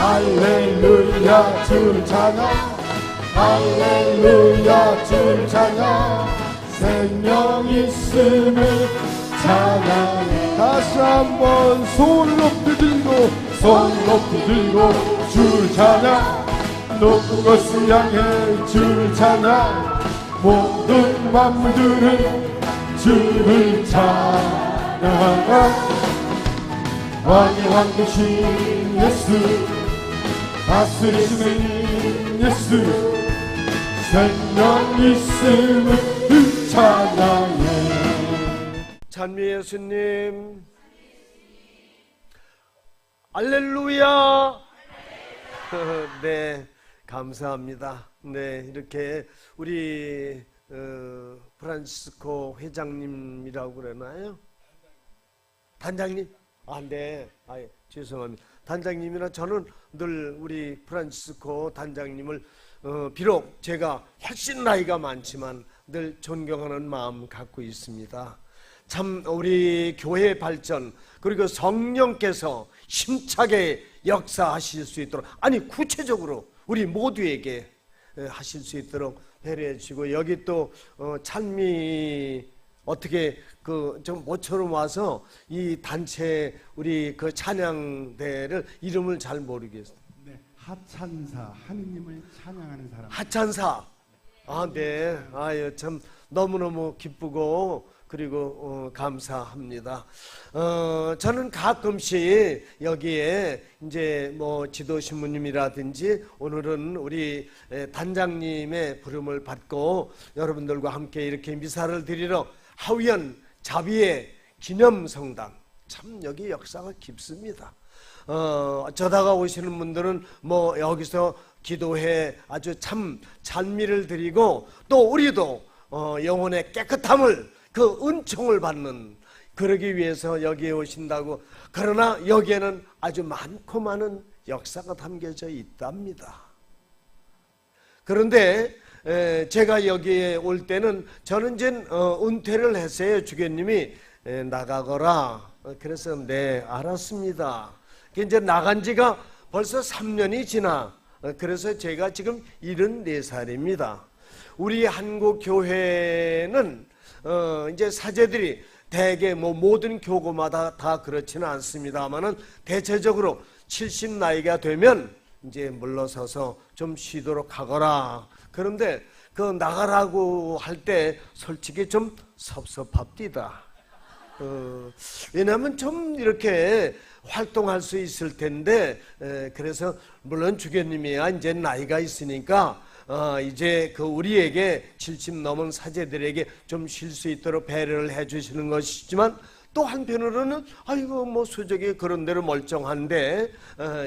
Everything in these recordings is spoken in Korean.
할렐루야 주를 찬양, 할렐루야 주를 찬양, 생명 있음을 찬양해. 다시 한번 손 높이 들고 주를 찬양, 높은 것을 향해 주를 찬양, 모든 만물들은 주를 찬양하라. 왕의 왕 되신 예수, 다스리시는 예수, 생명 있음을 찬양해. 찬미 예수님, 할렐루야. 네, 감사합니다. 네, 이렇게 우리 프란시스코 회장님이라고 그러나요? 단장님? 네. 죄송합니다. 단장님이나 저는 늘 우리 프란시스코 단장님을 비록 제가 훨씬 나이가 많지만 늘 존경하는 마음 갖고 있습니다. 참 우리 교회 발전, 그리고 성령께서 힘차게 역사하실 수 있도록, 구체적으로 우리 모두에게 하실 수 있도록 배려해 주시고, 여기 또 찬미 어떻게 좀 모처럼 와서 이 단체 우리 그 찬양대를 이름을 잘 모르겠어요. 네, 하찬사, 하느님을 찬양하는 사람. 하찬사. 네. 참 너무너무 기쁘고 그리고 감사합니다. 저는 가끔씩 여기에 이제 뭐 지도신부님이라든지 오늘은 우리 단장님의 부름을 받고 여러분들과 함께 이렇게 미사를 드리러 하위원 자비의 기념성당, 참 여기 역사가 깊습니다. 저다가 오시는 분들은 뭐 여기서 기도해 아주 참 찬미를 드리고, 또 우리도 영혼의 깨끗함을, 그 은총을 받는, 그러기 위해서 여기에 오신다고. 그러나 여기에는 아주 많고 많은 역사가 담겨져 있답니다. 그런데 제가 여기에 올 때는 저는 이제 은퇴를 했어요. 주교님이 나가거라. 그래서 네, 알았습니다. 이제 나간 지가 벌써 3년이 지나. 그래서 제가 지금 74살입니다. 우리 한국 교회는 이제 사제들이 대개 뭐 모든 교구마다 다 그렇지는 않습니다만은 대체적으로 70 나이가 되면 이제 물러서서 좀 쉬도록 하거라. 그런데 그 나가라고 할 때 솔직히 좀 섭섭합니다. 왜냐하면 좀 이렇게 활동할 수 있을 텐데, 그래서 물론 주교님이야 이제 나이가 있으니까 이제 그 우리에게 70 넘은 사제들에게 좀 쉴 수 있도록 배려를 해주시는 것이지만, 또 한편으로는 아이고 뭐 수족이 그런 대로 멀쩡한데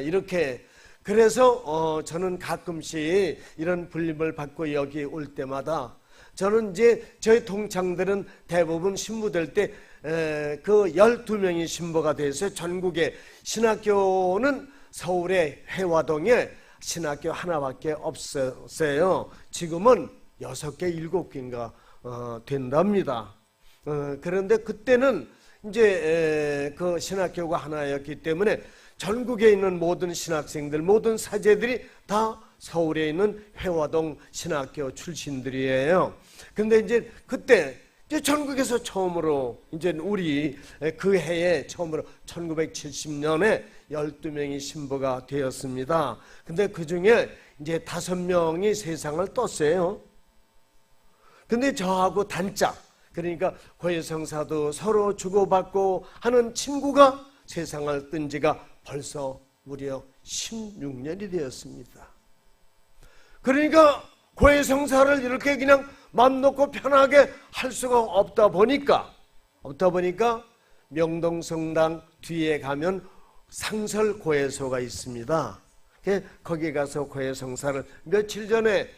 이렇게. 그래서 저는 가끔씩 이런 불림을 받고 여기 올 때마다, 저는 이제 저희 동창들은 대부분 신부 될 때 그 12명이 신부가 돼서 전국에, 신학교는 서울의 회화동에 신학교 하나밖에 없었어요. 지금은 6개, 7개인가 된답니다. 그런데 그때는 이제 그 신학교가 하나였기 때문에 전국에 있는 모든 신학생들, 모든 사제들이 다 서울에 있는 회화동 신학교 출신들이에요. 근데 이제 그때 이제 전국에서 처음으로, 이제 우리 그 해에 처음으로 1970년에 12명이 신부가 되었습니다. 근데 그 중에 이제 5명이 세상을 떴어요. 근데 저하고 단짝, 그러니까 고해성사도 서로 주고받고 하는 친구가 세상을 뜬 지가 벌써 무려 16년이 되었습니다. 그러니까 고해성사를 이렇게 그냥 맘 놓고 편하게 할 수가 없다 보니까 명동성당 뒤에 가면 상설 고해소가 있습니다. 거기 가서 고해성사를 며칠 전에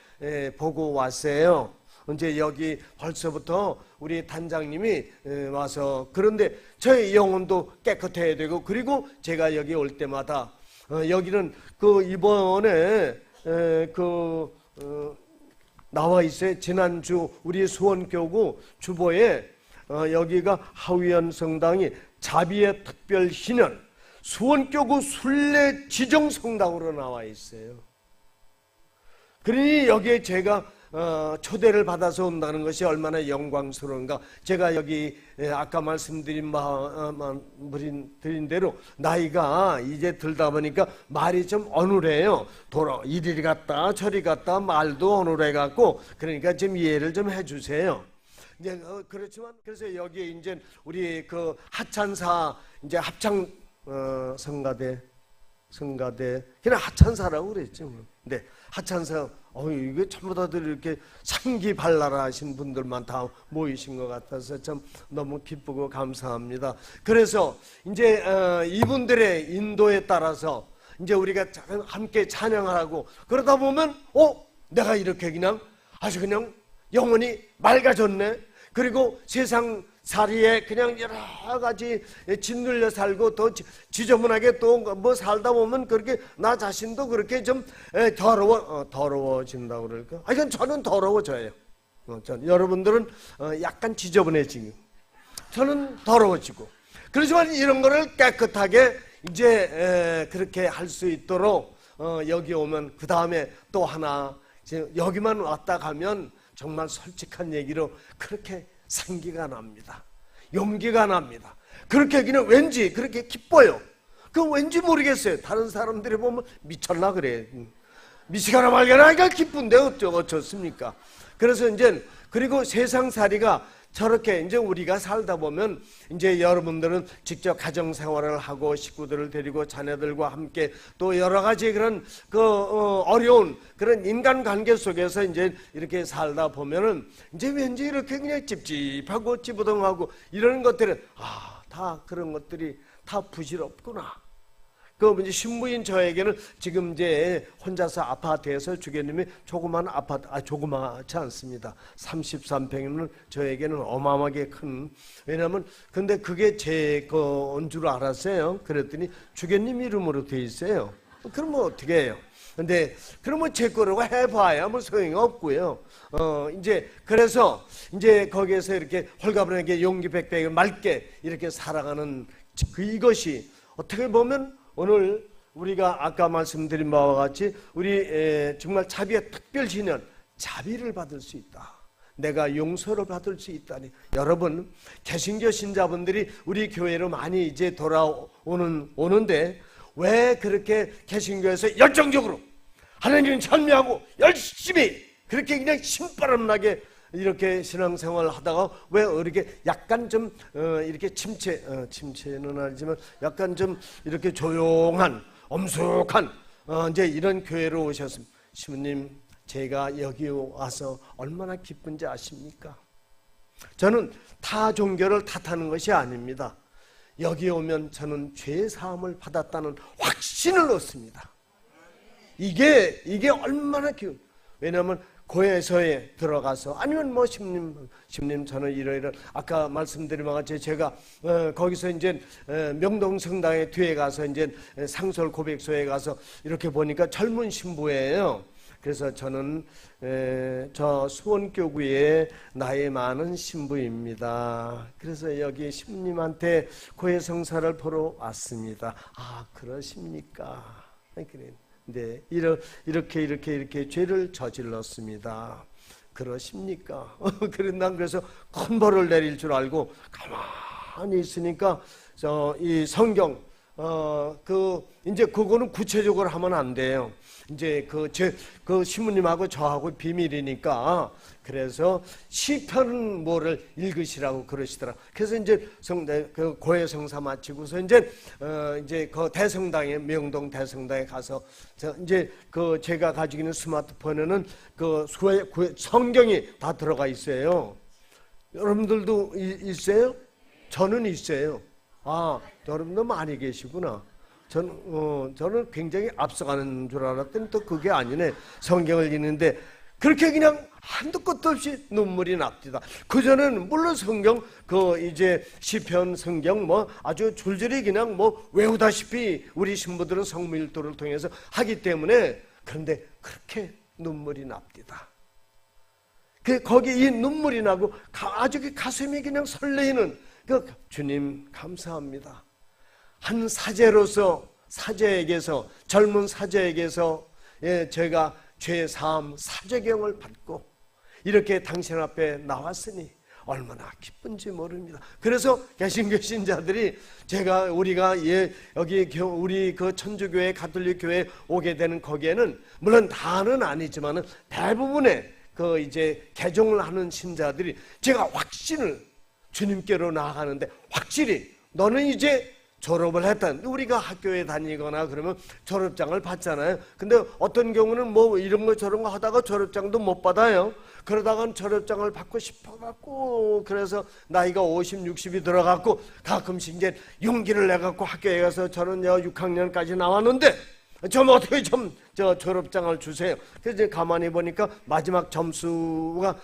보고 왔어요. 이제 여기 벌써부터 우리 단장님이 와서, 그런데 저희 영혼도 깨끗해야 되고, 그리고 제가 여기 올 때마다 여기는 그 이번에 나와 있어요. 지난주 우리 수원교구 주보에 여기가 하위원 성당이 자비의 특별 희년, 수원교구 순례 지정성당으로 나와 있어요. 그러니 여기에 제가 초대를 받아서 온다는 것이 얼마나 영광스러운가. 제가 여기 아까 말씀드린 대로 나이가 이제 들다 보니까 말이 좀 어눌해요. 이리 갔다 저리 갔다 말도 어눌해갖고, 그러니까 좀 이해를 좀 해주세요. 이제 그렇지만 그래서 여기에 이제 우리 그 하찬사 이제 합창 성가대 그냥 하찬사라고 그랬죠. 근데 하찬사 이게 전부 다들 이렇게 상기발랄하신 분들만 다 모이신 것 같아서 참 너무 기쁘고 감사합니다. 그래서 이제 이분들의 인도에 따라서 이제 우리가 함께 찬양하고 그러다 보면 내가 이렇게 그냥 아주 그냥 영혼이 맑아졌네. 그리고 세상 살이에 그냥 여러 가지 짓눌려 살고 또 지저분하게 또 뭐 살다 보면 그렇게 나 자신도 그렇게 좀 더러워진다고 그럴까? 이건 저는 더러워져요. 여러분들은 약간 지저분해지고 저는 더러워지고, 그렇지만 이런 거를 깨끗하게 이제 그렇게 할 수 있도록 여기 오면 그 다음에 또 하나 여기만 왔다 가면 정말 솔직한 얘기로 그렇게 상기가 납니다. 용기가 납니다. 그렇게 그냥 왠지 그렇게 기뻐요. 그 왠지 모르겠어요. 다른 사람들이 보면 미쳤나 그래. 미치거나 말거나 하니까 기쁜데 어쩌습니까? 그래서 이제 그리고 세상살이가 저렇게 이제 우리가 살다 보면 이제 여러분들은 직접 가정 생활을 하고 식구들을 데리고 자녀들과 함께 또 여러 가지 그런 어려운 그런 인간 관계 속에서 이제 이렇게 살다 보면은 이제 왠지 이렇게 그냥 찝찝하고 찌부둥하고 이런 것들은 다 그런 것들이 다 부질없구나. 이제 신부인 저에게는 지금 이제 혼자서 아파트에서 주교님이 조그만 아파트, 조그마치 않습니다. 33평이면 저에게는 어마어마하게 큰, 왜냐면 근데 그게 제 거인 줄 알았어요. 그랬더니 주교님 이름으로 돼 있어요. 그럼 뭐 어떻게 해요? 근데 그러면 제 거라고 해봐야 뭐 소용이 없고요. 이제 그래서 이제 거기에서 이렇게 홀가분하게 용기백백하게 맑게 이렇게 살아가는 이것이 어떻게 보면 오늘 우리가 아까 말씀드린 바와 같이 우리 정말 자비의 특별 신년 자비를 받을 수 있다. 내가 용서를 받을 수 있다니. 여러분 개신교 신자분들이 우리 교회로 많이 이제 오는데 왜 그렇게 개신교에서 열정적으로 하나님을 찬미하고 열심히 그렇게 그냥 신바람나게 이렇게 신앙생활을 하다가 왜 이렇게 약간 좀 이렇게 침체는 아니지만 약간 좀 이렇게 조용한 엄숙한 이제 이런 교회로 오셨습니다. 시부님, 제가 여기 와서 얼마나 기쁜지 아십니까? 저는 타 종교를 탓하는 것이 아닙니다. 여기 오면 저는 죄 사함을 받았다는 확신을 얻습니다. 이게 얼마나 왜냐하면 고해서에 들어가서 아니면 뭐 심님 저는 이러이러 아까 말씀드린 바와 같이 제가 거기서 이제 명동 성당의 뒤에 가서 이제 상설 고백소에 가서 이렇게 보니까 젊은 신부예요. 그래서 저는 저 수원교구의 나이 많은 신부입니다. 그래서 여기 신부님한테 고해성사를 보러 왔습니다. 그러십니까? 그래. 네, 이렇게 죄를 저질렀습니다. 그러십니까? 난 그래서 큰 벌을 내릴 줄 알고 가만히 있으니까 이 성경 이제 그거는 구체적으로 하면 안 돼요. 이제 그 신부님하고 저하고 비밀이니까 그래서 시편 뭐를 읽으시라고 그러시더라. 그래서 이제 그 고해 성사 마치고서 이제 그 대성당에 명동 대성당에 가서 이제 그 제가 가지고 있는 스마트폰에는 그 성경이 다 들어가 있어요. 여러분들도 있어요? 저는 있어요. 여러분도 많이 계시구나. 저는 굉장히 앞서가는 줄 알았더니 또 그게 아니네. 성경을 읽는데 그렇게 그냥 한도 끝도 없이 눈물이 납니다. 그전에는 물론 성경 이제 시편 성경 뭐 아주 줄줄이 그냥 뭐 외우다시피 우리 신부들은 성밀도를 통해서 하기 때문에 그런데 그렇게 눈물이 납니다. 거기 이 눈물이 나고 아주 가슴이 그냥 설레이는 주님 감사합니다. 한 사제로서 사제에게서 젊은 사제에게서 제가 죄사함 사제경을 받고 이렇게 당신 앞에 나왔으니 얼마나 기쁜지 모릅니다. 그래서 개신교 신자들이 우리가 여기 우리 그 천주교회 가톨릭 교회 오게 되는 거기에는 물론 다는 아니지만은 대부분의 그 이제 개종을 하는 신자들이 제가 확신을 주님께로 나아가는데 확실히 너는 이제 졸업을 했다. 우리가 학교에 다니거나 그러면 졸업장을 받잖아요. 근데 어떤 경우는 뭐 이런 거 저런 거 하다가 졸업장도 못 받아요. 그러다가 졸업장을 받고 싶어갖고 그래서 나이가 50, 60이 들어갔고 가끔씩 이제 용기를 내갖고 학교에 가서 저는 6학년까지 나왔는데 좀 어떻게 저 졸업장을 주세요. 그래서 이제 가만히 보니까 마지막 점수가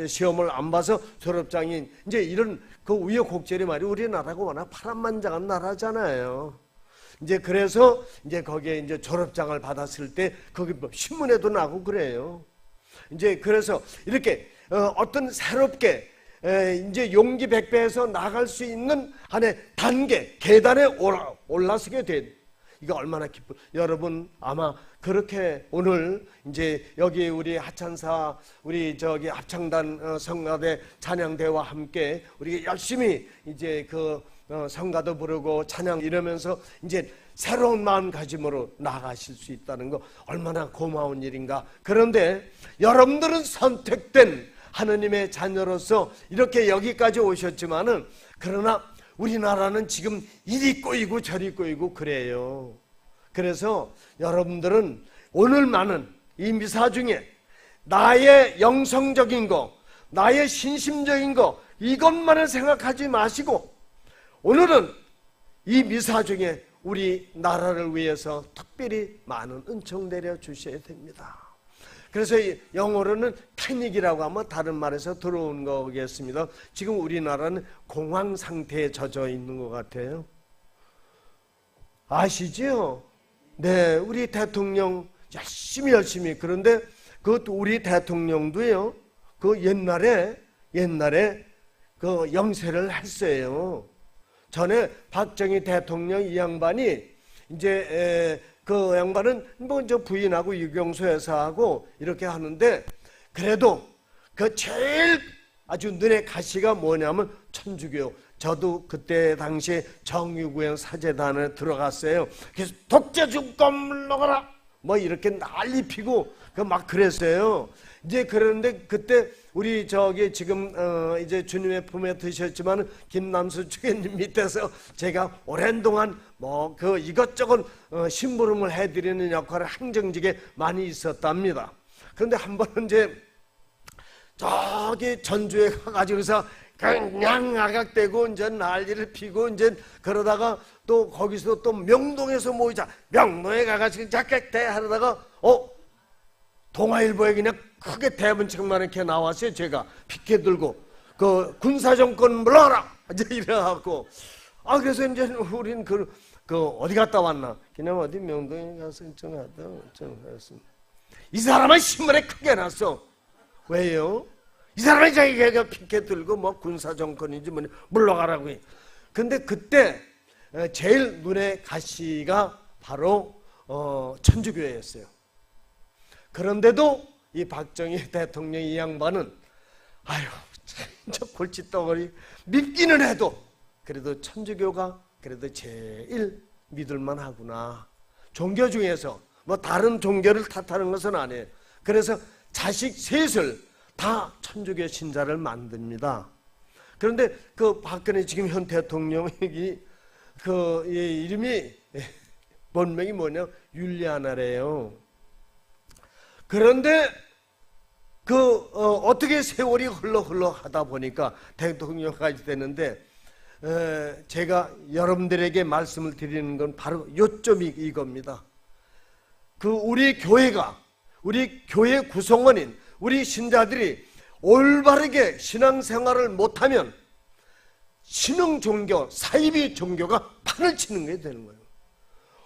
시험을 안 봐서 졸업장이 이제 이런 그 우여곡절이 말이 우리나라가 워낙 파란만장한 나라잖아요. 이제 그래서 이제 거기에 이제 졸업장을 받았을 때 거기 뭐 신문에도 나고 그래요. 이제 그래서 이렇게 어떤 새롭게 이제 용기 백배해서 나갈 수 있는 한의 단계 계단에 올라서게 된 이거 얼마나 기쁜 여러분 아마 그렇게 오늘 이제 여기 우리 하찬사 우리 저기 합창단 성가대 찬양대와 함께 우리 열심히 이제 그 성가도 부르고 찬양 이러면서 이제 새로운 마음가짐으로 나가실 수 있다는 거 얼마나 고마운 일인가. 그런데 여러분들은 선택된 하느님의 자녀로서 이렇게 여기까지 오셨지만은 그러나 우리나라는 지금 이리 꼬이고 저리 꼬이고 그래요. 그래서 여러분들은 오늘만은 이 미사 중에 나의 영성적인 거, 나의 신심적인 거 이것만을 생각하지 마시고 오늘은 이 미사 중에 우리 나라를 위해서 특별히 많은 은총 내려 주셔야 됩니다. 그래서 영어로는 패닉이라고 하면 다른 말에서 들어온 거겠습니다. 지금 우리나라는 공황 상태에 젖어 있는 것 같아요. 아시죠? 네, 우리 대통령 열심히 그런데 그 우리 대통령도요. 그 옛날에 그 영세를 했어요. 전에 박정희 대통령 이 양반이 이제 그 양반은 먼저 부인하고 유경수 여사하고 이렇게 하는데 그래도 그 제일 아주 눈에 가시가 뭐냐면 천주교. 저도 그때 당시에 정유구현 사제단에 들어갔어요. 그래서 독재 죽고 물러가라 뭐 이렇게 난리 피고 막 그랬어요. 이제 그러는데 그때 우리 저기 지금 이제 주님의 품에 드셨지만 김남수 주교님 밑에서 제가 오랜 동안 뭐 그 이것저것 심부름을 해드리는 역할을 행정직에 많이 있었답니다. 그런데 한 번은 이제 저기 전주에 가가지고서 그냥 아각대고 이제 난리를 피고 이제 그러다가 또 거기서 또 명동에서 모이자 명동에 가가지고 자켓대 하다가 동아일보에 그냥 크게 대문책만 이렇게 나왔어요. 제가 피켓 들고 그 군사정권 물러가라 이제 이래갖고 그래서 이제 우린 그 어디 갔다 왔나 그냥 어디 명동에 가서 일정했습니다. 이 사람은 신문에 크게 났어. 왜요? 이 사람이 자기가 피켓 들고 뭐 군사정권인지 뭐니 물러가라고 해. 근데 그때 제일 눈에 가시가 바로 천주교회였어요. 그런데도 이 박정희 대통령 이 양반은 진짜 골칫덩어리 믿기는 해도 그래도 천주교가 그래도 제일 믿을만 하구나. 종교 중에서 뭐 다른 종교를 탓하는 것은 아니에요. 그래서 자식 셋을 다 천주교 신자를 만듭니다. 그런데 그 박근혜 지금 현 대통령이 그 이름이 본명이 뭐냐 율리아나래요. 그런데 어떻게 세월이 흘러 하다 보니까 대통령까지 됐는데 제가 여러분들에게 말씀을 드리는 건 바로 요점이 이겁니다. 우리 교회가 우리 교회 구성원인 우리 신자들이 올바르게 신앙생활을 못하면 신흥 종교, 사이비 종교가 판을 치는 게 되는 거예요.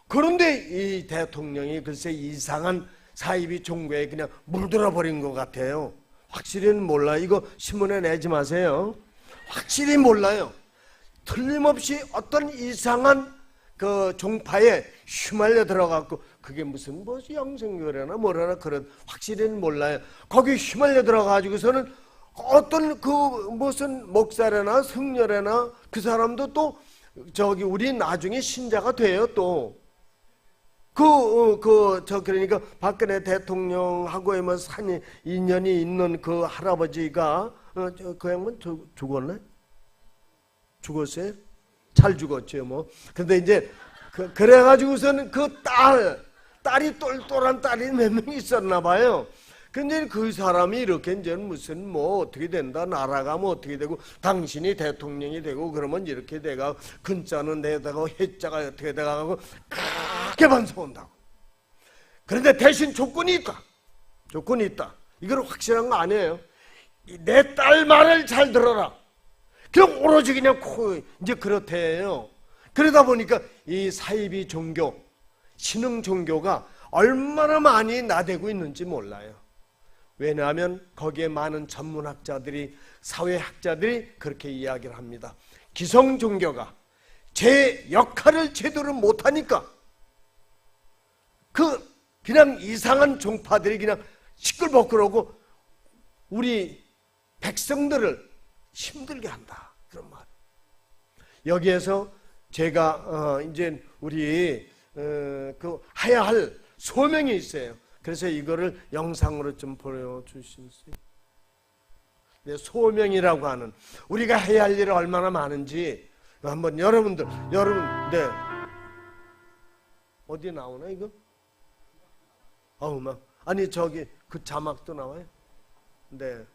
그런데 이 대통령이 글쎄 이상한 사이비 종교에 그냥 물들어 버린 것 같아요. 확실히는 몰라요. 이거 신문에 내지 마세요. 확실히 몰라요. 틀림없이 어떤 이상한 그 종파에 휘말려 들어갔고, 그게 무슨 뭐 영생교회나 뭐라나 그런 확실히는 몰라요. 거기 휘말려 들어가지고서는 어떤 그 무슨 목사래나 성녀래나 그 사람도 또 저기 우리 나중에 신자가 돼요. 또 그러니까 박근혜 대통령하고의 뭐 인연이 있는 그 할아버지가 그 양반 죽었네? 죽었어요? 잘 죽었죠 뭐. 근데 이제 그래가지고서는 그 딸이 똘똘한 딸이 몇 명 있었나 봐요. 근데 그 사람이 이렇게 이제 무슨 뭐 어떻게 된다, 나라가 뭐 어떻게 되고 당신이 대통령이 되고 그러면 이렇게 돼가 근자는 내다가 해자가 어떻게 돼가고 크게 반성한다고. 그런데 대신 조건이 있다. 조건이 있다. 이건 확실한 거 아니에요. 내 딸 말을 잘 들어라. 그냥 오로지 그냥 이제 그렇대요. 그러다 보니까 이 사이비 종교, 신흥 종교가 얼마나 많이 나대고 있는지 몰라요. 왜냐하면 거기에 많은 전문학자들이, 사회학자들이 그렇게 이야기를 합니다. 기성 종교가 제 역할을 제대로 못하니까 그냥 이상한 종파들이 그냥 시끌벅글하고 우리 백성들을 힘들게 한다, 그런 말. 여기에서 제가 이제 우리 해야 할 소명이 있어요. 그래서 이거를 영상으로 좀 보여주실 수 있어요? 네, 소명이라고 하는, 우리가 해야 할 일이 얼마나 많은지 한번 여러분, 네, 어디 나오나 이거? 막 아니 저기 그 자막도 나와요? 네.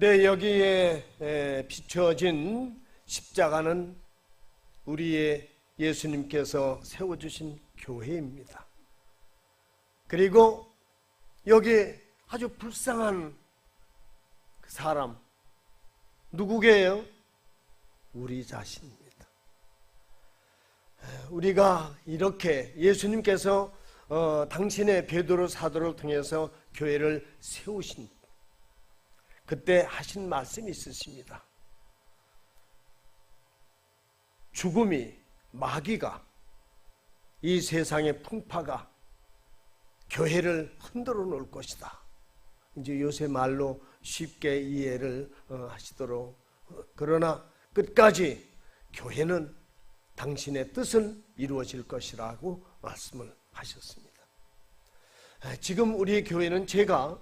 네, 여기에 비춰진 십자가는 우리의 예수님께서 세워주신 교회입니다. 그리고 여기 아주 불쌍한 그 사람 누구게요? 우리 자신입니다. 우리가 이렇게 예수님께서 당신의 베드로 사도를 통해서 교회를 세우신 그때 하신 말씀이 있으십니다. 죽음이, 마귀가, 이 세상의 풍파가 교회를 흔들어 놓을 것이다. 이제 요새 말로 쉽게 이해를 하시도록. 그러나 끝까지 교회는 당신의 뜻은 이루어질 것이라고 말씀을 하셨습니다. 지금 우리 교회는 제가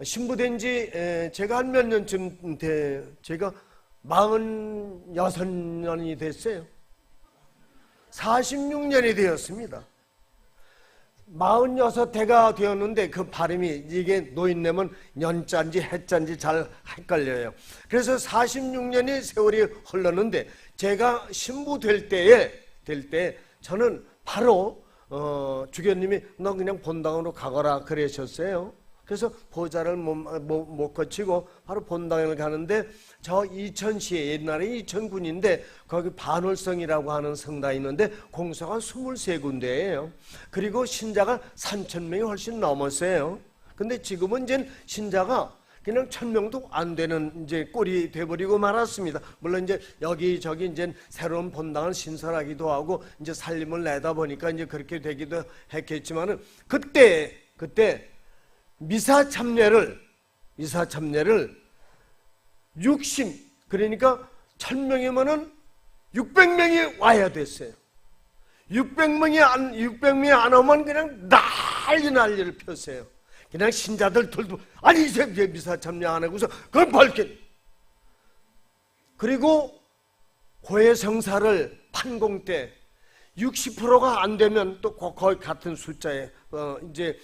신부된 지 제가 한 몇 년쯤 제가 46년이 됐어요. 46년이 되었습니다. 46대가 되었는데 그 발음이 이게 노인네면 년자인지 해자인지 잘 헷갈려요. 그래서 46년의 세월이 흘렀는데 제가 신부 될 때 저는 바로 주교님이 너 그냥 본당으로 가거라 그러셨어요. 그래서 보좌를 못 거치고 바로 본당을 가는데 저 이천시에 옛날에 이천군인데 거기 반월성이라고 하는 성당이 있는데 공사가 23군데예요. 그리고 신자가 3,000명이 훨씬 넘었어요. 근데 지금은 이제 신자가 그냥 1,000명도 안 되는 이제 꼴이 돼버리고 말았습니다. 물론 이제 여기저기 이제 새로운 본당을 신설하기도 하고 이제 살림을 내다 보니까 이제 그렇게 되기도 했겠지만은 그때 미사 참례를 60 그러니까 1,000명이면은 600명이 와야 됐어요. 600명이 안 오면 그냥 난리를 폈어요. 그냥 신자들도 아니 이제 미사 참례 안 하고서 그걸 밝게. 그리고 고해 성사를 판공 때 60%가 안 되면 또 거의 같은 숫자에 이제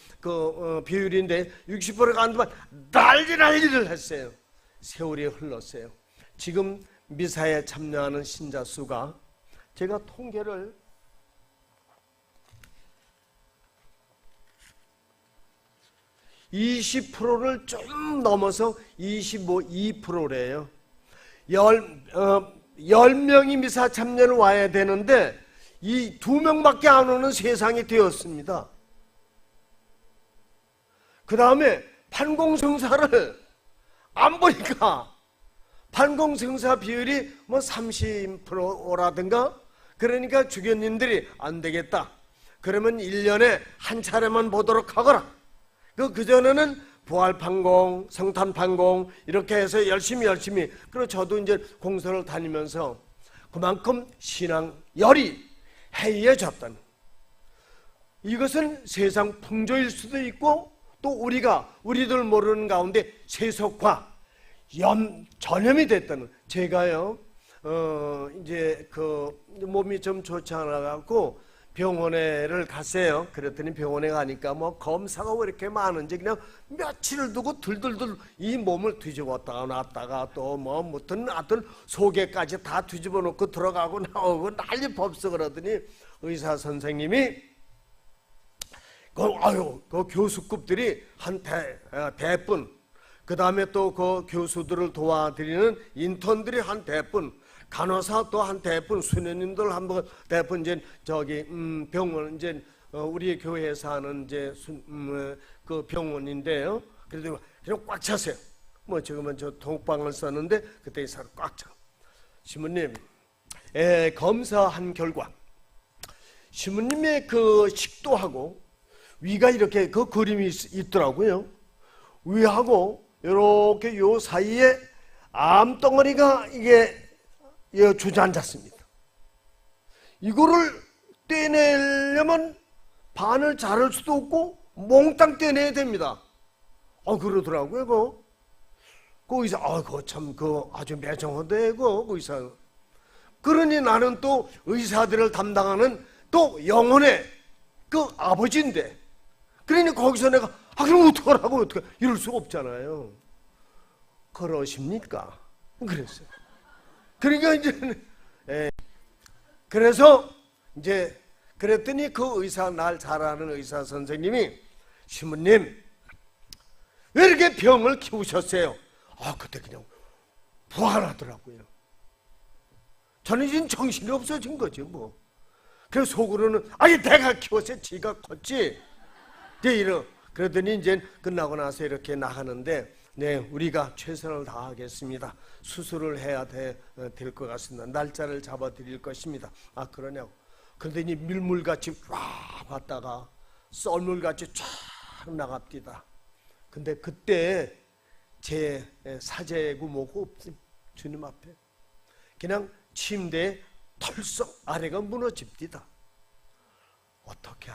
비율인데 60%가 안 되면 난리를 했어요. 세월이 흘렀어요. 지금 미사에 참여하는 신자 수가 제가 통계를 20%를 좀 넘어서 2%래요. 10명이 미사 참여를 와야 되는데 이 2명밖에 안 오는 세상이 되었습니다. 그 다음에 판공성사를 안 보니까 판공성사 비율이 뭐 30%라든가 그러니까 주교님들이 안 되겠다. 그러면 1년에 한 차례만 보도록 하거라. 그전에는 부활판공, 성탄판공 이렇게 해서 열심히 그리고 저도 이제 공소를 다니면서 그만큼 신앙 열이 해이해졌다는 이것은 세상 풍조일 수도 있고 또 우리들 모르는 가운데 세속화 전염이 됐다는. 제가요 이제 몸이 좀 좋지 않아 갖고 병원에를 갔어요. 그랬더니 병원에 가니까 뭐 검사가 왜 이렇게 많은지 그냥 며칠을 두고 들들들 이 몸을 뒤집었다가 놨다가 또 뭐 무튼 하여튼 속에까지 다 뒤집어 놓고 들어가고 나오고 난리 법석 그러더니 의사 선생님이 그 교수급들이 한 대분 그 다음에 또 그 교수들을 도와드리는 인턴들이 한 대분 간호사 또 한 대분, 수녀님들 한 대분, 이제 병원, 이제 우리 교회에서 하는 이제 그 병원인데요. 그래도 그냥 꽉 찼어요. 뭐 지금은 저 동방을 썼는데 그때 이사를 꽉 차. 신부님, 검사한 결과 신부님의 그 식도하고 위가 이렇게 그 그림이 있더라고요. 위하고 이렇게 요 사이에 암덩어리가 이게 주저앉았습니다. 이거를 떼내려면 반을 자를 수도 없고 몽땅 떼내야 됩니다. 그러더라고요. 그 의사, 그거 참, 아주 매정하대, 그 의사. 그러니 나는 또 의사들을 담당하는 또 영혼의 그 아버지인데, 그러니 거기서 내가, 그럼 어떡하라고, 이럴 수가 없잖아요. 걸어오십니까? 그랬어요. 그러니까 이제 그래서 이제 그랬더니 그 의사, 날 잘 아는 의사 선생님이 신부님 왜 이렇게 병을 키우셨어요? 그때 그냥 부활하더라고요. 저는 이제 정신이 없어진 거죠 뭐. 그래서 속으로는 내가 키워서 지가 컸지. 그러더니 이제 끝나고 나서 이렇게 나가는데 네, 우리가 최선을 다하겠습니다. 수술을 해야 될 것 같습니다. 날짜를 잡아 드릴 것입니다. 그러냐고. 그러더니 밀물같이 쫙 왔다가 썰물같이 쫙 나갑디다. 근데 그때 제 사제구모가 없음. 주님 앞에 그냥 침대에 털썩 아래가 무너집디다. 어떻게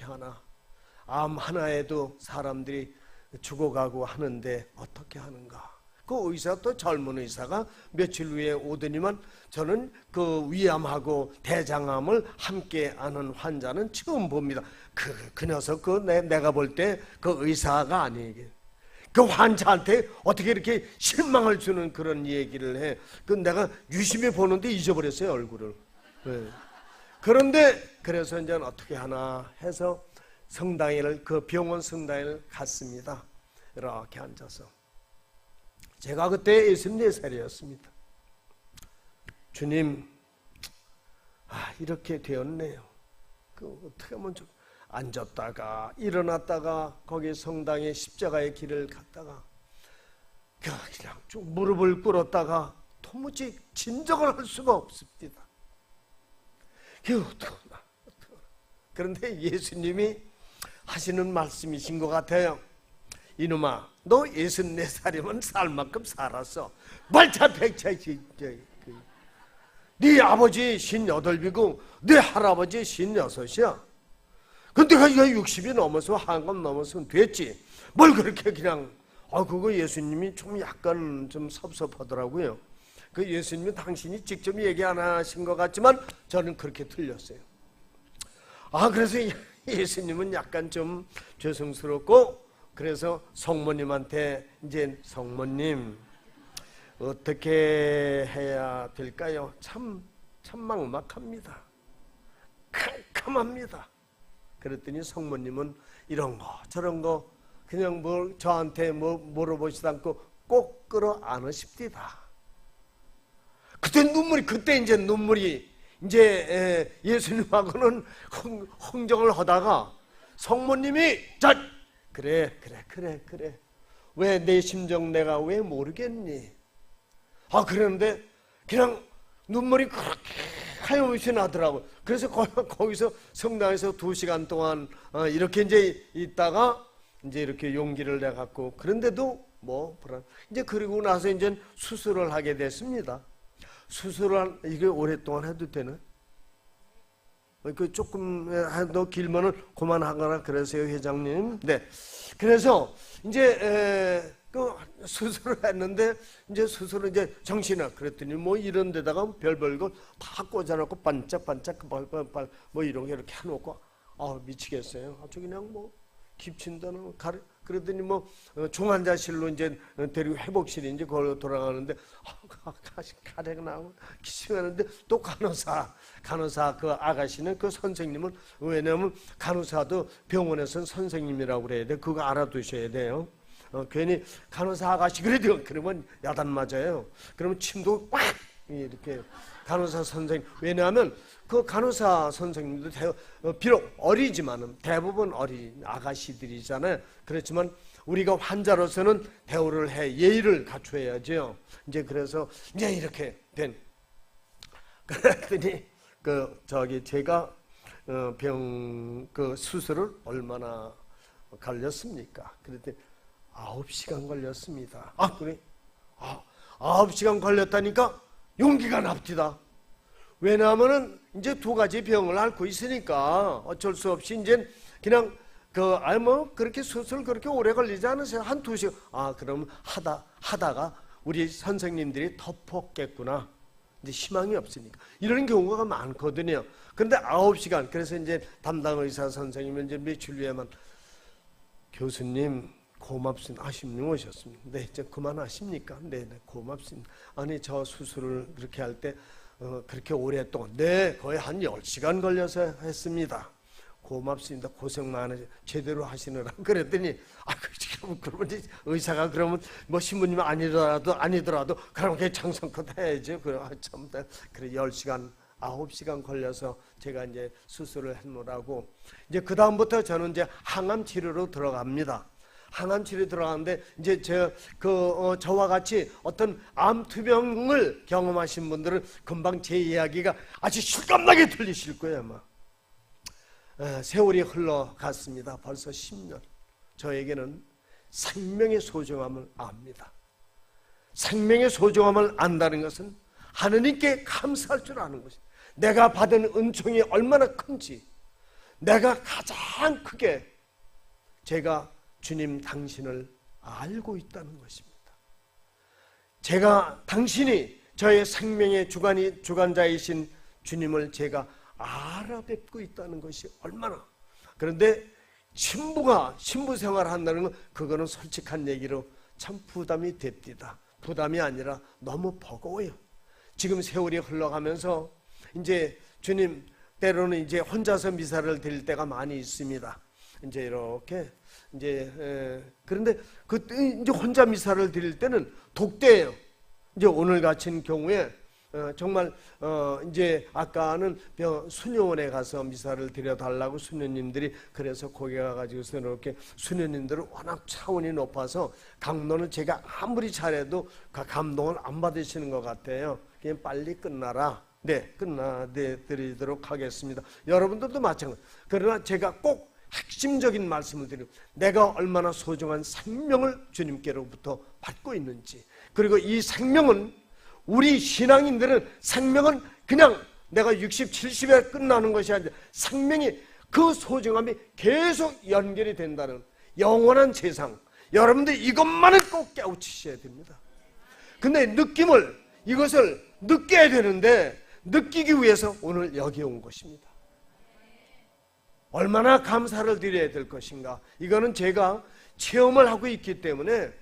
하나 암 하나에도 사람들이 죽어가고 하는데 어떻게 하는가. 그 의사, 또 젊은 의사가 며칠 후에 오더니만 저는 그 위암하고 대장암을 함께 아는 환자는 처음 봅니다. 그 녀석 내가 볼 때 그 의사가 아니에요. 그 환자한테 어떻게 이렇게 실망을 주는 그런 얘기를 해. 내가 유심히 보는데 잊어버렸어요, 얼굴을. 네. 그런데 그래서 이제 어떻게 하나 해서 그 병원 성당에를 갔습니다. 이렇게 앉아서. 제가 그때 64살이었습니다. 주님, 이렇게 되었네요. 어떻게 하면 좀 앉았다가 일어났다가 거기 성당에 십자가의 길을 갔다가 그냥 쭉 무릎을 꿇었다가 도무지 진정을 할 수가 없습니다. 그런데 예수님이 하시는 말씀이신 것 같아요. 이놈아, 너 64살이면 살 만큼 살았어. 말차백차. 네 아버지 58이고 네 할아버지 56이야. 근데 그가 60이 넘어서 한갑 넘어서면 됐지. 뭘 그렇게 그냥. 그거 예수님이 좀 약간 좀 섭섭하더라고요. 그 예수님은 당신이 직접 얘기 안 하신 것 같지만 저는 그렇게 들렸어요. 그래서 예수님은 약간 좀 죄송스럽고, 그래서 성모님한테 이제 성모님 어떻게 해야 될까요? 참 막막합니다. 캄캄합니다. 그랬더니 성모님은 이런 거 저런 거 그냥 저한테 물어보지도 않고 꼭 끌어안으십디다. 그때 이제 눈물이 이제 예수님하고는 흥정을 하다가 성모님이 그래 왜 내 심정 내가 왜 모르겠니? 그런데 그냥 눈물이 그렇게 하염없이 나더라고요. 그래서 거기서 성당에서 2시간 동안 이렇게 이제 있다가 이제 이렇게 용기를 내 갖고, 그런데도 이제 그리고 나서 이제 수술을 하게 됐습니다. 이게 오랫동안 해도 되나? 조금 더 길면은 그만하거나 그러세요, 회장님. 네. 그래서 이제 그 수술을 했는데 이제 수술을 이제 정신을 그랬더니 이런 데다가 별별 거 다 꽂아놓고 반짝반짝 이런 게 이렇게 해놓고 미치겠어요. 아주 그냥 기침다는 그러더니 중환자실로 이제 데리고 회복실이 이제 거기로 돌아가는데 가래가 나오고 기침하는데 또 간호사 그 아가씨는 그 선생님은, 왜냐면 간호사도 병원에서는 선생님이라고 그래야 돼. 그거 알아두셔야 돼요. 괜히 간호사 아가씨 그러면 야단 맞아요. 그러면 침도 꽉 이렇게 간호사 선생님, 왜냐하면 그 간호사 선생님도 비록 어리지만은 대부분 어린 아가씨들이잖아요. 그렇지만 우리가 환자로서는 대우를 예의를 갖춰야죠. 이제 그래서 이제 이렇게 그랬더니 제가 그 수술을 얼마나 걸렸습니까? 그랬더니 9시간 걸렸습니다. 그래? 9시간 걸렸다니까 용기가 납디다. 왜냐하면은 이제 2가지 병을 앓고 있으니까 어쩔 수 없이 이제 그냥 그렇게 수술 그렇게 오래 걸리지 않으세요. 1-2시간. 그럼 하다가 우리 선생님들이 덮었겠구나. 이제 희망이 없으니까. 이런 경우가 많거든요. 그런데 9시간. 그래서 이제 담당 의사 선생님은 이제 며칠 후에만 교수님 고맙습니다. 아십님 오셨습니다. 네, 이제 그만하십니까? 네, 고맙습니다. 아니, 저 수술을 그렇게 할 때 그렇게 오랫동안, 네, 거의 한 10시간 걸려서 했습니다. 고맙습니다. 고생 많으시 제대로 하시느라 그랬더니 그러면 의사가 그러면 뭐 신부님 아니더라도 그럼 그게 정성껏 해야죠. 참 그래 10시간 9시간 걸려서 제가 이제 수술을 했노라고. 이제 그 다음부터 저는 이제 항암 치료로 들어갑니다. 항암 치료 들어가는데 이제 저와 같이 어떤 암 투병을 경험하신 분들은 금방 제 이야기가 아주 실감나게 들리실 거예요, 아마. 세월이 흘러갔습니다. 벌써 10년. 저에게는 생명의 소중함을 압니다. 생명의 소중함을 안다는 것은 하느님께 감사할 줄 아는 것입니다. 내가 받은 은총이 얼마나 큰지, 내가 가장 크게 제가 주님 당신을 알고 있다는 것입니다. 제가 당신이 저의 생명의 주관자이신 주님을 제가 알아뵙고 있다는 것이 얼마나. 그런데 신부 생활한다는 건 그거는 솔직한 얘기로 참 부담이 됩니다. 부담이 아니라 너무 버거워요. 지금 세월이 흘러가면서 이제 주님 때로는 이제 혼자서 미사를 드릴 때가 많이 있습니다. 이제 이렇게 그런데 그때 이제 혼자 미사를 드릴 때는 독대예요. 이제 오늘 같은 경우에 정말 이제 아까는 수녀원에 가서 미사를 드려달라고 수녀님들이 그래서 거기 가가지고서 이렇게 수녀님들은 워낙 차원이 높아서 강론을 제가 아무리 잘해도 감동을 안 받으시는 것 같아요. 그냥 빨리 끝나라. 네, 드리도록 하겠습니다. 여러분들도 마찬가지. 그러나 제가 꼭 핵심적인 말씀을 드리고 내가 얼마나 소중한 생명을 주님께로부터 받고 있는지, 그리고 이 생명은 우리 신앙인들은 생명은 그냥 내가 60, 70에 끝나는 것이 아니라 생명이 그 소중함이 계속 연결이 된다는 영원한 세상. 여러분들 이것만은 꼭 깨우치셔야 됩니다. 근데 이것을 느껴야 되는데 느끼기 위해서 오늘 여기 온 것입니다. 얼마나 감사를 드려야 될 것인가. 이거는 제가 체험을 하고 있기 때문에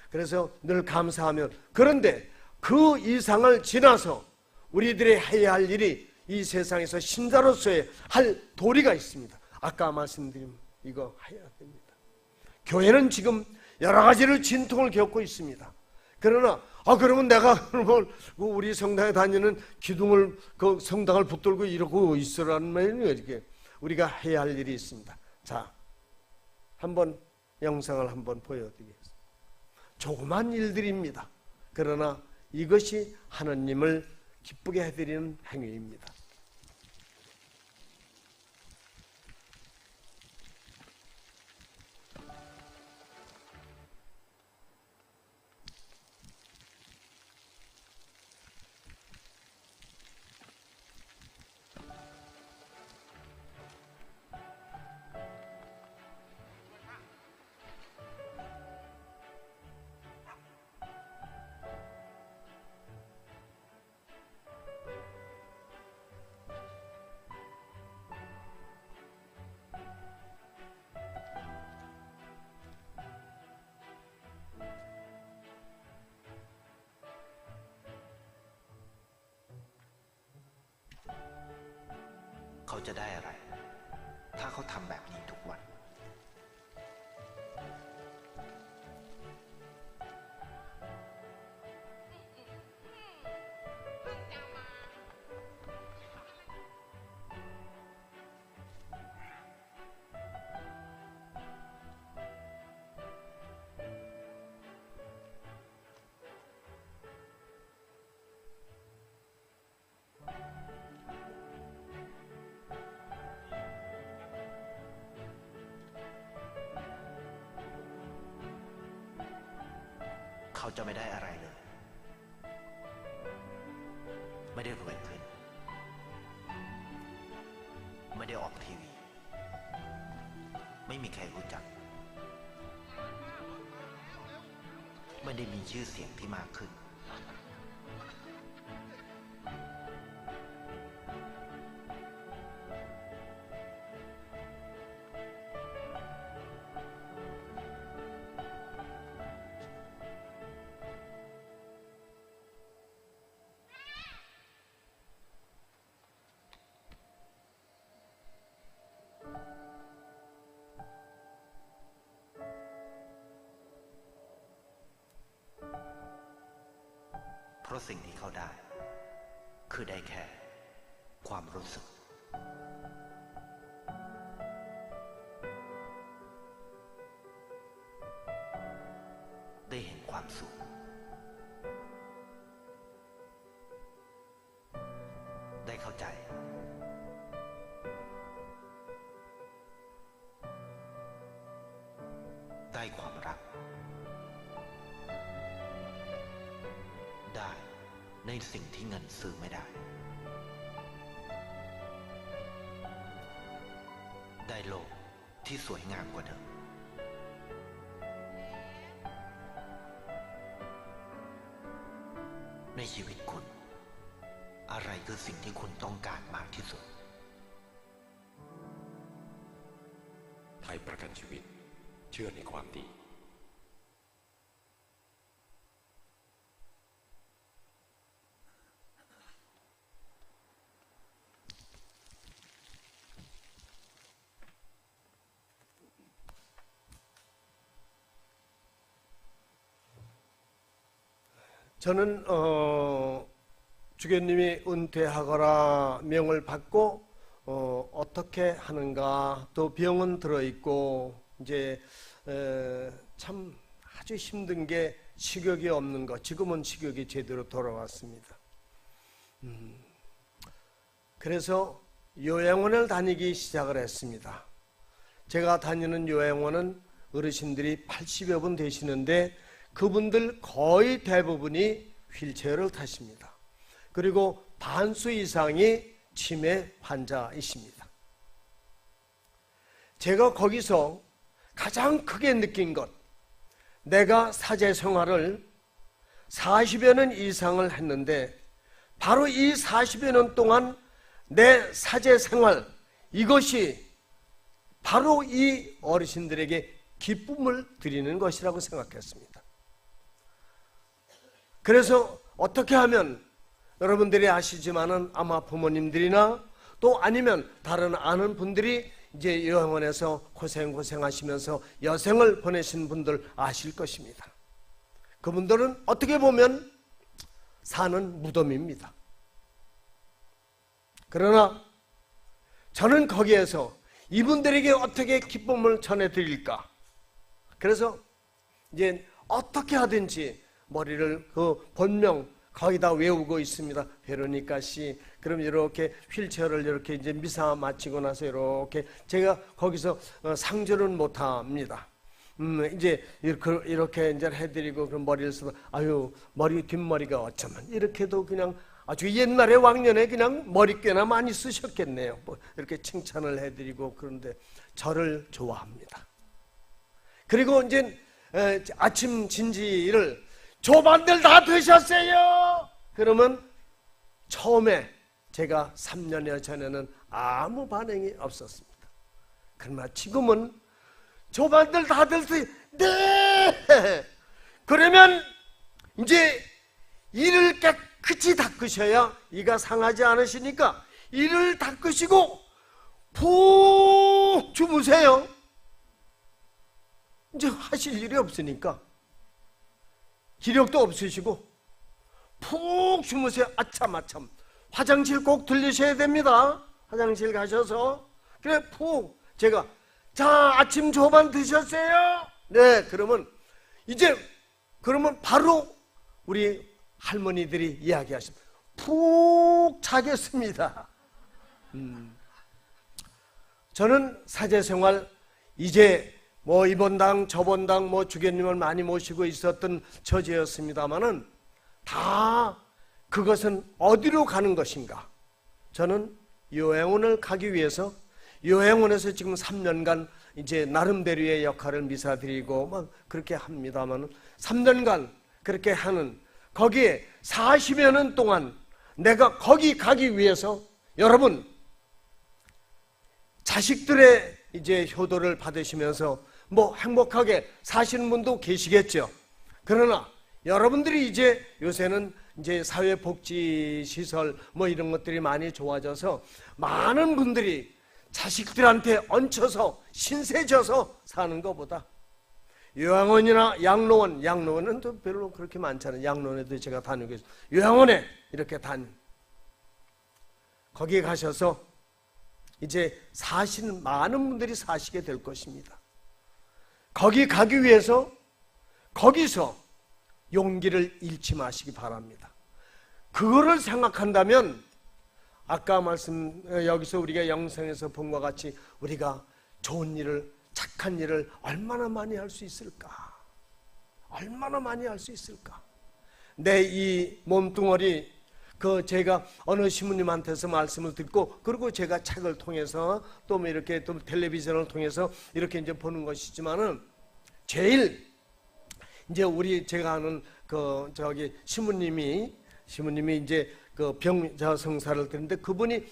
그래서 늘 감사하며, 그런데 그 이상을 지나서 우리들이 해야 할 일이 이 세상에서 신자로서의 할 도리가 있습니다. 아까 말씀드린 이거 해야 됩니다. 교회는 지금 여러 가지를 진통을 겪고 있습니다. 그러나 그러면 내가 우리 성당에 다니는 기둥을 그 성당을 붙들고 이러고 있으라는 말이에요. 이렇게 우리가 해야 할 일이 있습니다. 자, 한번 영상을 한번 보여드리겠습니다. 조그만 일들입니다. 그러나 이것이 하나님을 기쁘게 해드리는 행위입니다.เขาจะได้อะไรถ้าเขาทำแบบนี้ทุกวัน เขาจะไม่ได้อะไรเลยไม่ได้รวยขึ้นไม่ได้ออกทีวีไม่มีใครรู้จักไม่ได้มีชื่อเสียงที่มากขึ้น ราะสิ่งที่เขาได้ คือได้แค่ความรู้สึก ได้เห็นความสุข ได้เข้าใจ ได้ความรัก ได้ในสิ่งที่เงินซื้อไม่ได้ ได้โลกที่สวยงามกว่าเดิม ในชีวิตคุณ อะไรคือสิ่งที่คุณต้องการมากที่สุด ไทยประกันชีวิตเชื่อในความดี 저는 주교님이 은퇴하거나 명을 받고 어떻게 하는가, 또 병은 들어있고 이제 참 아주 힘든 게 식욕이 없는 것. 지금은 식욕이 제대로 돌아왔습니다. 그래서 요양원을 다니기 시작을 했습니다. 제가 다니는 요양원은 어르신들이 80여 분 되시는데 그분들 거의 대부분이 휠체어를 타십니다. 그리고 반수 이상이 치매 환자이십니다. 제가 거기서 가장 크게 느낀 것, 내가 사제 생활을 40여 년 이상을 했는데 바로 이 40여 년 동안 내 사제 생활, 이것이 바로 이 어르신들에게 기쁨을 드리는 것이라고 생각했습니다. 그래서 어떻게 하면, 여러분들이 아시지만은 아마 부모님들이나 또 아니면 다른 아는 분들이 이제 요양원에서 고생하시면서 여생을 보내신 분들 아실 것입니다. 그분들은 어떻게 보면 사는 무덤입니다. 그러나 저는 거기에서 이분들에게 어떻게 기쁨을 전해드릴까? 그래서 이제 어떻게 하든지 머리를 그 본명 거기다 외우고 있습니다. 베로니카 씨. 그럼 이렇게 휠체어를 이렇게 이제 미사 마치고 나서 이렇게 제가 거기서 상주는 못 합니다. 이제 이렇게 이제 해드리고 그럼 머리를 쓰면 아유 머리 뒷머리가 어쩌면 이렇게도 그냥 아주 옛날에 왕년에 그냥 머리꽤나 많이 쓰셨겠네요. 뭐 이렇게 칭찬을 해드리고 그런데 저를 좋아합니다. 그리고 이제 아침 진지를 조반들 다 되셨어요. 그러면 처음에 제가 3년여 전에는 아무 반응이 없었습니다. 그러나 지금은 조반들 다 됐어요. 네. 그러면 이제 이를 깨끗이 닦으셔야 이가 상하지 않으시니까 이를 닦으시고 푹 주무세요. 이제 하실 일이 없으니까 기력도 없으시고 푹 주무세요. 아참 화장실 꼭 들리셔야 됩니다. 화장실 가셔서 그래 푹 제가 자 아침 조반 드셨어요? 네. 그러면 이제 그러면 바로 우리 할머니들이 이야기하십니다. 푹 자겠습니다. 저는 사제생활 이제 뭐 이번 당 저번 당 뭐 주교님을 많이 모시고 있었던 처제였습니다마는 다 그것은 어디로 가는 것인가? 저는 요양원을 가기 위해서 요양원에서 지금 3년간 이제 나름대로의 역할을 미사드리고 막 그렇게 합니다마는 3년간 그렇게 하는 거기에 40여 년 동안 내가 거기 가기 위해서 여러분 자식들의 이제 효도를 받으시면서 뭐 행복하게 사시는 분도 계시겠죠. 그러나 여러분들이 이제 요새는 이제 사회복지시설 뭐 이런 것들이 많이 좋아져서 많은 분들이 자식들한테 얹혀서 신세져서 사는 것보다 요양원이나 양로원, 양로원은 또 별로 그렇게 많잖아요. 양로원에도 제가 다니고 있어요. 요양원에 이렇게 거기에 가셔서 이제 많은 분들이 사시게 될 것입니다. 거기 가기 위해서 거기서 용기를 잃지 마시기 바랍니다. 그거를 생각한다면 아까 여기서 우리가 영상에서 본 것 같이 우리가 좋은 일을, 착한 일을 얼마나 많이 할 수 있을까? 얼마나 많이 할 수 있을까? 내 이 몸뚱어리, 제가 어느 신부님한테서 말씀을 듣고, 그리고 제가 책을 통해서 또 뭐 이렇게 또 텔레비전을 통해서 이렇게 이제 보는 것이지만은 제일 이제 제가 아는 신부님이 이제 병자 성사를 드렸는데 그분이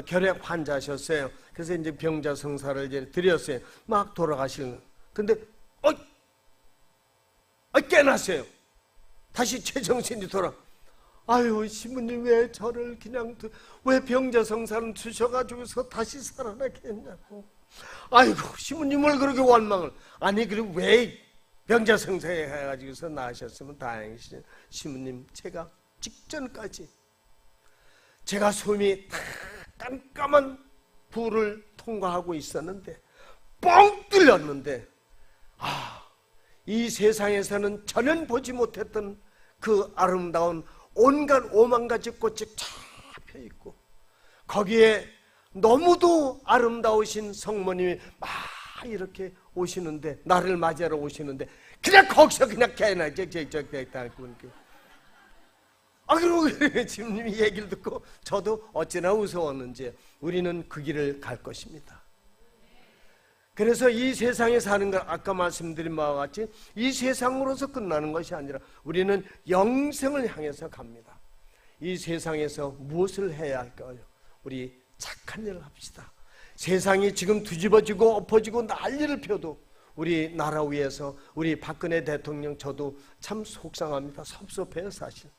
결핵 환자셨어요. 그래서 이제 병자 성사를 이제 드렸어요. 막 돌아가시는. 근데 깨났어요. 다시 제정신이 아유, 신부님 왜 저를 왜 병자 성사를 주셔가지고서 다시 살아나게 했냐고. 아이고, 신부님을 그렇게 원망을. 아니, 그리고 왜 병자 성사에 해가지고서 나으셨으면 다행이시죠. 신부님, 제가 직전까지 제가 숨이 다 깜깜한 불을 통과하고 있었는데 뻥 뚫렸는데 이 세상에서는 전혀 보지 못했던 그 아름다운 온갖 5만 가지 꽃이 쫙 펴있고 거기에 너무도 아름다우신 성모님이 막 이렇게 오시는데 나를 맞이하러 오시는데 그냥 거기서 그냥 깨나 그리고 주님이 얘기를 듣고 저도 어찌나 무서웠는지 우리는 그 길을 갈 것입니다. 그래서 이 세상에 사는 것 아까 말씀드린 바와 같이 이 세상으로서 끝나는 것이 아니라 우리는 영생을 향해서 갑니다. 이 세상에서 무엇을 해야 할까요? 우리 착한 일을 합시다. 세상이 지금 뒤집어지고 엎어지고 난리를 펴도 우리 나라 위해서 우리 박근혜 대통령 저도 참 속상합니다. 섭섭해요 사실.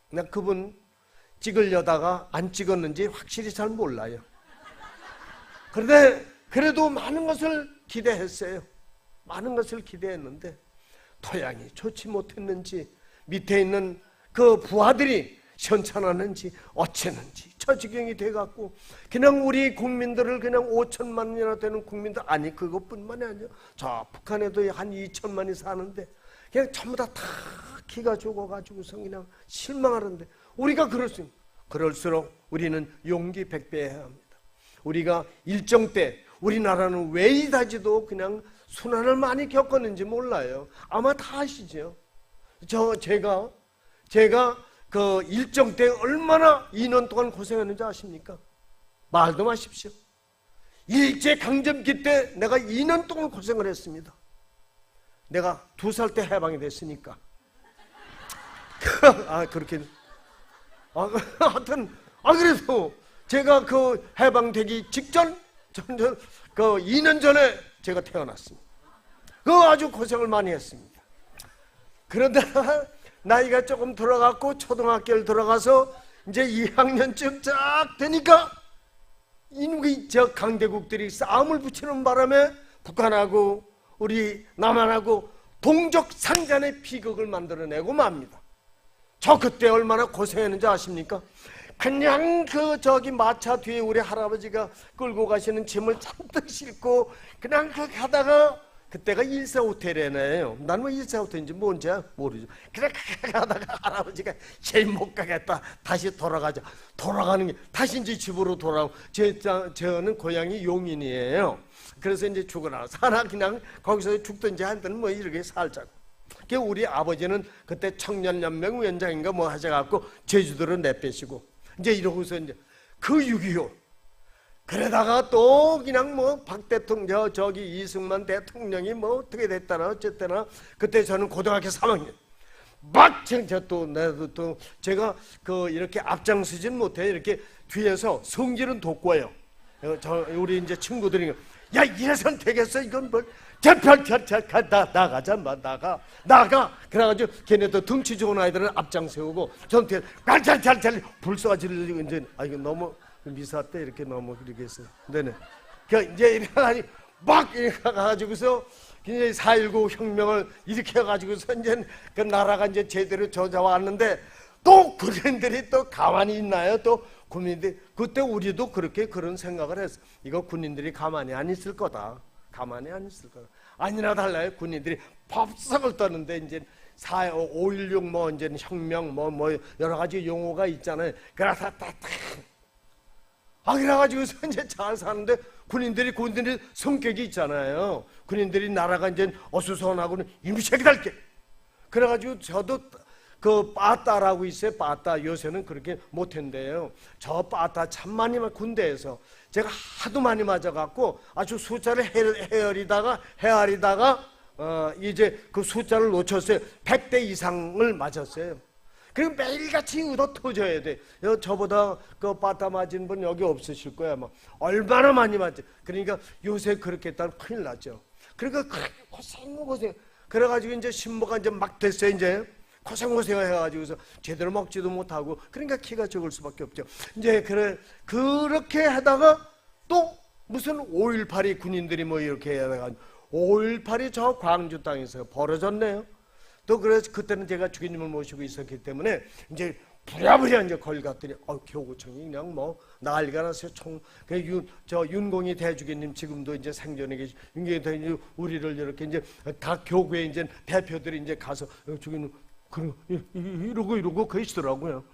나 그분 찍으려다가 안 찍었는지 확실히 잘 몰라요. 그런데 그래도 많은 것을 기대했어요. 많은 것을 기대했는데 토양이 좋지 못했는지 밑에 있는 그 부하들이 현찬하는지 어쩌는지 저 지경이 돼갖고 그냥 우리 국민들을 그냥 5천만이나 되는 국민들 아니 그것뿐만이 아니라 저 북한에도 한 2천만이 사는데 그냥 전부 다 기가 죽어가지고서 그냥 실망하는데 우리가 그럴수록 우리는 용기 100배 해야 합니다. 우리가 일정 때 우리나라는 왜 이다지도 그냥 순환을 많이 겪었는지 몰라요. 아마 다 아시죠. 제가 그 일정 때 얼마나 2년 동안 고생했는지 아십니까? 말도 마십시오. 일제강점기 때 내가 2년 동안 고생을 했습니다. 내가 2살 때 해방이 됐으니까. 그렇게. 하여튼, 그래도 제가 그 해방되기 직전, 그 2년 전에 제가 태어났습니다. 아주 고생을 많이 했습니다. 그런데 나이가 조금 들어갔고 초등학교를 들어가서 이제 2학년쯤 쫙 되니까 이놈의 저 강대국들이 싸움을 붙이는 바람에 북한하고 우리 남한하고 동족 상잔의 비극을 만들어내고 맙니다. 저 그때 얼마나 고생했는지 아십니까? 그냥 마차 뒤에 우리 할아버지가 끌고 가시는 짐을 잔뜩 싣고 그냥 가다가 그때가 일사호텔이네요. 나는 뭐 일사호텔인지 뭔지 모르죠. 그냥 가다가 할아버지가 제일 못 가겠다. 다시 돌아가자. 돌아가는 게 다시 이제 집으로 돌아오고 저는 고향이 용인이에요. 그래서 이제 죽어나서 하나 그냥 거기서 죽든지 하든 뭐 이렇게 살자고. 우리 아버지는 그때 청년연맹 위원장인가 뭐 하셔갖고 제주도로 내빼시고 이제 이러고서 이제 그 6.25 그러다가 또 그냥 뭐 박 대통령 저기 이승만 대통령이 뭐 어떻게 됐다나 어쨌거나 그때 저는 고등학교 3학년 막 나도 또 제가 이렇게 앞장서진 못해 이렇게 뒤에서 성질은 돋고요. 우리 이제 친구들이 야 이래선 되겠어 이건 뭘 나가자 나가 그래가지고 걔네도 덩치 좋은 아이들은 앞장 세우고 전 뒤에 잘 불쏘아지르고 이제 이거 너무 미사 때 이렇게 너무 그렇게 했어요. 네네. 이제 이래가지고 막 이렇게 가가지고서 이제 4.19 혁명을 일으켜가지고서 이제 그 나라가 이제 제대로 저자왔는데 또 군인들이 또 가만히 있나요? 또 군인들이 그때 우리도 그렇게 그런 생각을 했어. 이거 군인들이 가만히 안 있을 거다. 가만히 안 있을 거다. 아니나 달라요. 군인들이 법석을 떠는데 이제 5.16 뭐 이제 혁명 뭐 여러 가지 용어가 있잖아요. 그래서 그래가지고서 이제 잘 사는데 군인들이 성격이 있잖아요. 군인들이 나라가 이제 어수선하고는 임시새끼달게. 그래가지고 저도 그 빠따라고 있어요. 빠따 요새는 그렇게 못한대요. 저 빠따 참 많이 군대에서 제가 하도 많이 맞아갖고 아주 숫자를 헤아리다가 이제 그 숫자를 놓쳤어요. 100대 이상을 맞았어요. 그리고 매일같이 얻어 터져야 돼. 저보다 그 빠따 맞은 분 여기 없으실 거야. 뭐 얼마나 많이 맞지. 그러니까 요새 그렇게 했다면 큰일 나죠. 그러니까 고생. 그래가지고 이제 신부가 이제 막 됐어요. 이제 고생 해가지고서 제대로 먹지도 못하고 그러니까 키가 적을 수밖에 없죠. 이제 그렇게 하다가 또 무슨 5.18이 군인들이 뭐 이렇게 해가지고 5.18이 저 광주 땅에서 벌어졌네요. 또 그래서 그때는 제가 주기님을 모시고 있었기 때문에 이제 부랴부랴 이제 거기 갔더니 교구청이 그냥 뭐 난리가 났어요. 윤공이 대주기님 지금도 이제 생전에 계시. 윤공이 대주기 우리를 이렇게 이제 각 교구에 이제 대표들이 이제 가서 주기님 이러고 계시더라고요.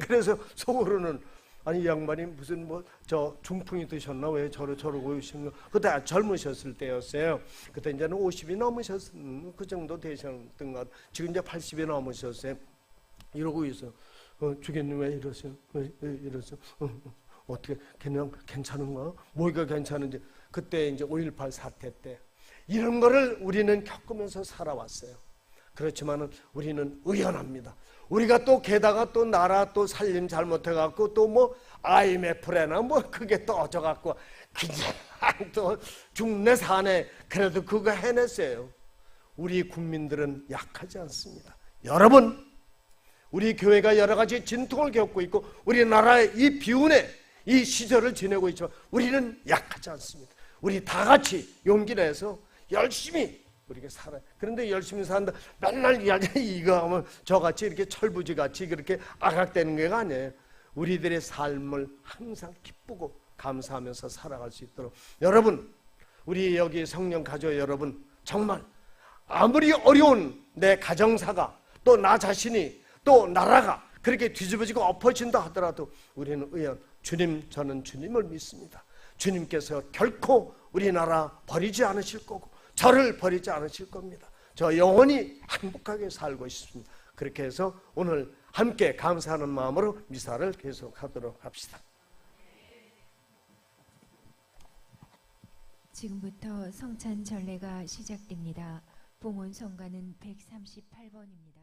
그래서 속으로는 아니 이 양반이 무슨 뭐 저 중풍이 드셨나 왜 저러고 오신 거. 그때 젊으셨을 때였어요. 그때 이제는 50이 넘으셨은 그 정도 되셨던 것 같아요. 지금 이제 80이 넘으셨어요. 이러고 있어. 주객님 왜 이러세요? 왜 이러세요? 어떻게 그냥 괜찮은가? 뭐가 괜찮은지. 그때 이제 5.18 사태 때 이런 거를 우리는 겪으면서 살아왔어요. 그렇지만은 우리는 의연합니다. 우리가 또 게다가 또 나라 또 살림 잘못해갖고 또 뭐 IMF래나 뭐 그게 떠져갖고 그냥 또 죽네 사네. 그래도 그거 해냈어요. 우리 국민들은 약하지 않습니다. 여러분, 우리 교회가 여러 가지 진통을 겪고 있고 우리나라의 이 비운의 이 시절을 지내고 있지만 우리는 약하지 않습니다. 우리 다 같이 용기 내서 열심히 우리가 살아요. 그런데 열심히 산다. 맨날 이거 하면 저같이 이렇게 철부지같이 그렇게 악악대는 게 아니에요. 우리들의 삶을 항상 기쁘고 감사하면서 살아갈 수 있도록 여러분, 우리 여기 성령 가족 여러분, 정말 아무리 어려운 내 가정사가 또 나 자신이 또 나라가 그렇게 뒤집어지고 엎어진다 하더라도 우리는 의연 저는 주님을 믿습니다. 주님께서 결코 우리나라 버리지 않으실 거고 저를 버리지 않으실 겁니다. 저 영원히 행복하게 살고 있습니다. 그렇게 해서 오늘 함께 감사하는 마음으로 미사를 계속하도록 합시다. 지금부터 성찬 전례가 시작됩니다. 봉헌 성가는 138번입니다.